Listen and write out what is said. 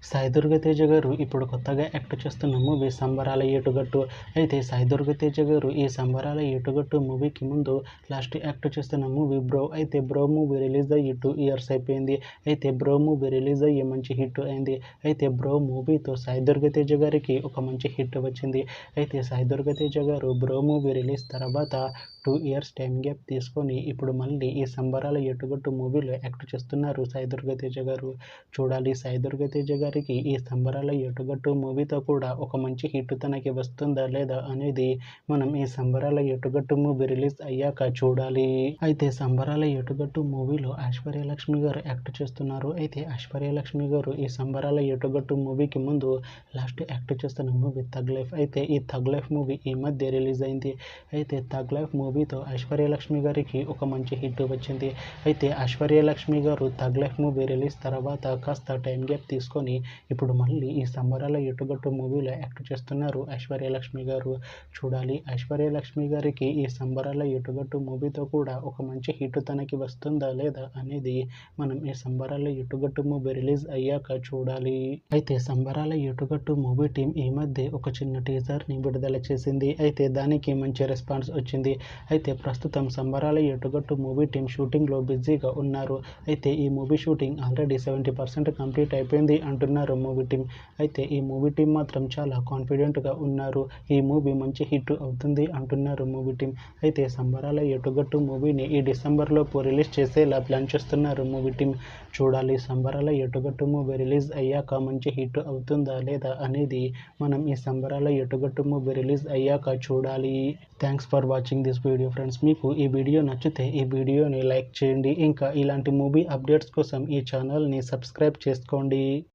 సాయి దుర్గ తేజ గారు ఇప్పుడు కొత్తగా యాక్ట్ చేస్తున్న మూవీ సంబరాల ఏటుగట్టు. అయితే సాయి దుర్గ తేజ గారు ఈ సంబరాల ఏటుగట్టు మూవీకి ముందు లాస్ట్ యాక్ట్ చేస్తున్న మూవీ బ్రో. అయితే బ్రో మూవీ రిలీజ్ అయ్యి 2 ఇయర్స్ అయిపోయింది. అయితే బ్రో మూవీ రిలీజ్ అయ్యి మంచి హిట్ అయింది. అయితే బ్రో మూవీతో సాయి దుర్గ తేజ గారికి ఒక మంచి హిట్ వచ్చింది. అయితే సాయి దుర్గ తేజ గారు బ్రో మూవీ రిలీజ్ తర్వాత 2 ఇయర్స్ టైం గ్యాప్ తీసుకొని ఇప్పుడు మళ్ళీ ఈ సంబరాల ఏటుగట్టు మూవీలో యాక్ట్ చేస్తున్నారు సాయి దుర్గ తేజ గారు. చూడాలి సాయి దుర్గ తేజ గారికి ఈ సంబరాల ఏటుగట్టు మూవీతో కూడా ఒక మంచి హిట్ తనకి వస్తుందా లేదా అనేది మనం ఈ సంబరాల ఏటుగట్టు మూవీ రిలీజ్ అయ్యాక చూడాలి. అయితే సంబరాల ఏటుగట్టు మూవీలో ఐశ్వర్య లక్ష్మి గారు యాక్ట్ చేస్తున్నారు. అయితే ఐశ్వర్య లక్ష్మి గారు ఈ సంబరాల ఏటుగట్టు మూవీకి ముందు లాస్ట్ యాక్ట్ చేస్తున్న మూవీ థగ్ లైఫ్. అయితే ఈ థగ్ లైఫ్ మూవీ ఈ మధ్య రిలీజ్ అయింది. అయితే థగ్ లైఫ్ మూవీతో ఐశ్వర్య లక్ష్మి గారికి ఒక మంచి హిట్ వచ్చింది. అయితే ఐశ్వర్య లక్ష్మి గారు థగ్ లైఫ్ మూవీ రిలీజ్ తర్వాత కాస్త టైం గ్యాప్ తీసుకొని ఇప్పుడు మళ్ళీ ఈ సంబరాల ఎటుగట్టు మూవీలో యాక్ట్ చేస్తున్నారు ఐశ్వర్య లక్ష్మి గారు. చూడాలి ఐశ్వర్య లక్ష్మి గారికి ఈ సంబరాల ఎటుగట్టు మూవీతో కూడా ఒక మంచి హిట్ తనకి వస్తుందా లేదా అనేది మనం ఈ సంబరాల ఎటుగట్టు మూవీ రిలీజ్ అయ్యాక చూడాలి. అయితే సంబరాల ఎటుగట్టు మూవీ టీం ఈ మధ్య ఒక చిన్న టీజర్ని విడుదల చేసింది. అయితే దానికి మంచి రెస్పాన్స్ వచ్చింది. అయితే ప్రస్తుతం సంబరాల ఎటుగట్టు మూవీ టీం షూటింగ్లో బిజీగా ఉన్నారు. అయితే ఈ మూవీ షూటింగ్ ఆల్రెడీ 70% కంప్లీట్ అయిపోయింది అంటున్నారు మూవీ టీం. అయితే ఈ మూవీ టీం మాత్రం చాలా కాన్ఫిడెంట్గా ఉన్నారు. ఈ మూవీ మంచి హిట్ అవుతుంది అంటున్నారు మూవీ టీం. అయితే సంబరాల ఎటుగట్టు మూవీని ఈ డిసెంబర్లోపు రిలీజ్ చేసేలా ప్లాన్ చేస్తున్నారు మూవీ టీం. చూడాలి సంబరాల ఎటుగట్టు మూవీ రిలీజ్ అయ్యాక మంచి హిట్ అవుతుందా లేదా అనేది మనం ఈ సంబరాల ఎటుగట్టు మూవీ రిలీజ్ అయ్యాక చూడాలి. Thanks for watching this video friends. మీకు ఈ వీడియో నచ్చితే ఈ వీడియోని లైక్ చేయండి. ఇంకా ఇలాంటి మూవీ అప్డేట్స్ కోసం ఈ ఛానల్ని సబ్స్క్రైబ్ చేసుకోండి.